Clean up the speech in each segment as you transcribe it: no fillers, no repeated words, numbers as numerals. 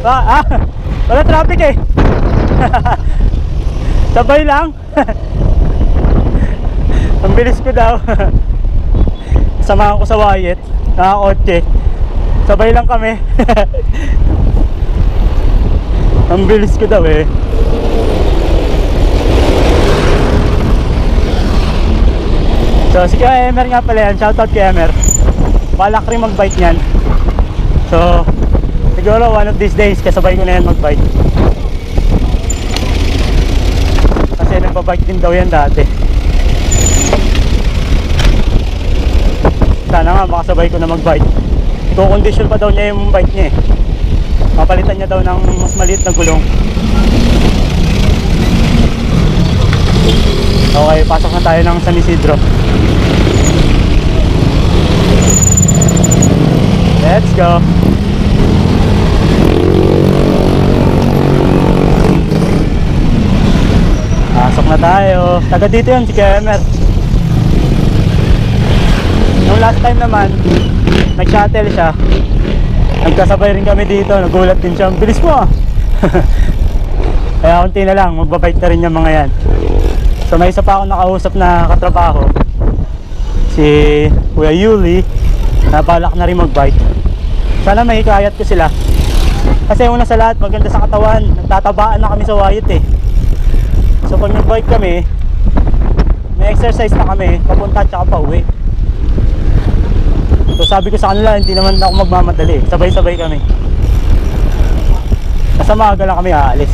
Wala traffic eh. Sabay lang. Ang bilis ko daw. Samahan ko sa Wyatt, nakakotse. Sabay lang kami. Ang bilis ko daw eh. So si Kuya Emer nga pala yan, shoutout kay Emer. Balak rin mag-bike niyan. So siguro one of these days kasabay ko na yan mag-bike. Kasi nagpa-bike din daw yan dati. Sana nga makasabay ko na mag-bike. Iko-condition pa daw niya yung bike niya eh. Papalitan niya daw ng mas maliit na gulong. Okay, pasok na tayo ng San Isidro. Let's go. Pasok na tayo. Taga dito yun si Kemer. Nung last time naman nag-shuttle siya, nagkasabay rin kami dito. Nagulat din siya, bilis mo ah. Kaya konti na lang, magbabike na rin yung mga yan. So may isa pa akong nakausap na katrabaho, si Kuya Yuli, na balak na rin magbike. Sana mahikayat ko sila. Kasi una sa lahat, maganda sa katawan. Nagtatabaan na kami sa Wyatt eh. So pag nag-bike kami, may exercise na kami, papunta at saka pauwi. So sabi ko sa kanila, hindi naman ako magmamadali. Sabay-sabay kami. Nasa maaga lang kami aalis.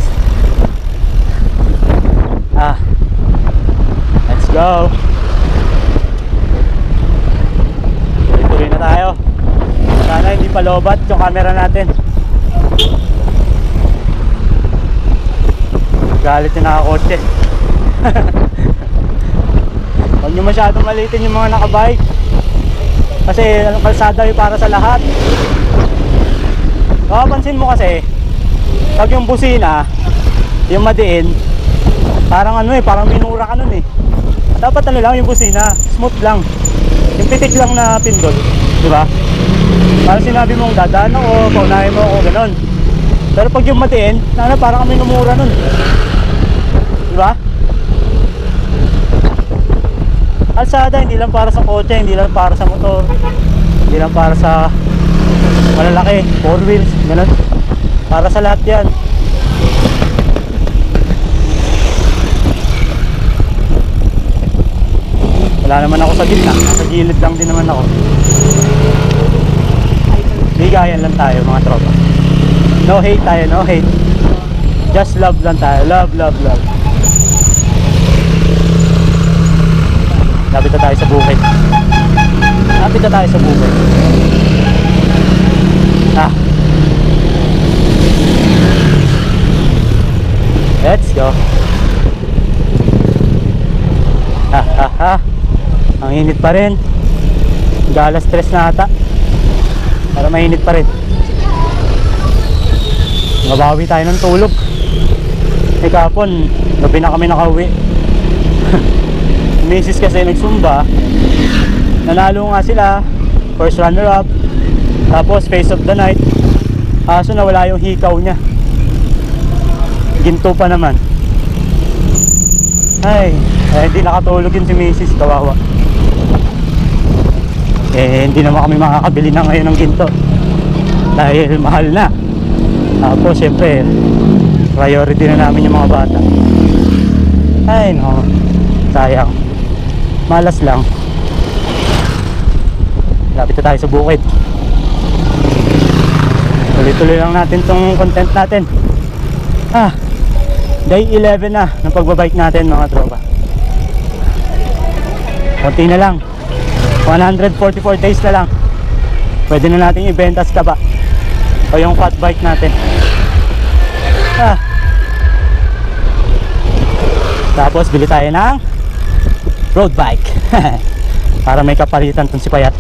Let's go. Tuloy na tayo. Sana hindi pa lobat yung camera natin. Galit yung nakakotse. Huwag nyo masyadong malitin yung mga nakabike. Kasi kalsada yung para sa lahat. Makapansin mo kasi, pag yung busina, yung madiin, parang ano eh, parang minura ka nun eh. Dapat ano lang yung busina, smooth lang. Yung pitik lang na pindot, di ba? Parang sinabi mong dadaan ako, paunahin mo ako, ganon. Pero pag yung madiin, parang kami numura nun. Di ba? Kalsada, hindi lang para sa kotse, hindi lang para sa motor, hindi lang para sa malalaki, 4 wheels, gano'n. Para sa lahat yan. Wala naman ako sa gitna, sa gilid lang din naman ako. Bigayan lang tayo mga tropa. No hate tayo, no hate. Just love lang tayo, love, love, love. Lapit na tayo sa bukid. Lapit na tayo sa bukid. Let's go. Ang init pa rin. Galas stress na ata. Para mainit pa rin. Mabawi tayo ng tulog. Kahapon, gabi na kami nakauwi. Misis kasi nagsumba, nanalo nga sila, first runner up, tapos face of the night. Kaso nawala yung hikaw niya, ginto pa naman. Ay, hindi nakatulog yun si misis, kawawa. Hindi naman kami makakabili na ngayon ng ginto dahil mahal na. Tapos syempre priority na namin yung mga bata. Ay no, sayang. Malas lang. Lapit na tayo sa bukid. Tuloy-tuloy lang natin tong content natin. Day 11 na ng pagbabike natin mga tropa. Konti na lang, 144 days na lang. Pwede na natin ibenta sa kaba o yung fat bike natin. Tapos bili tayo ng road bike para may kapalitan tong si Payat.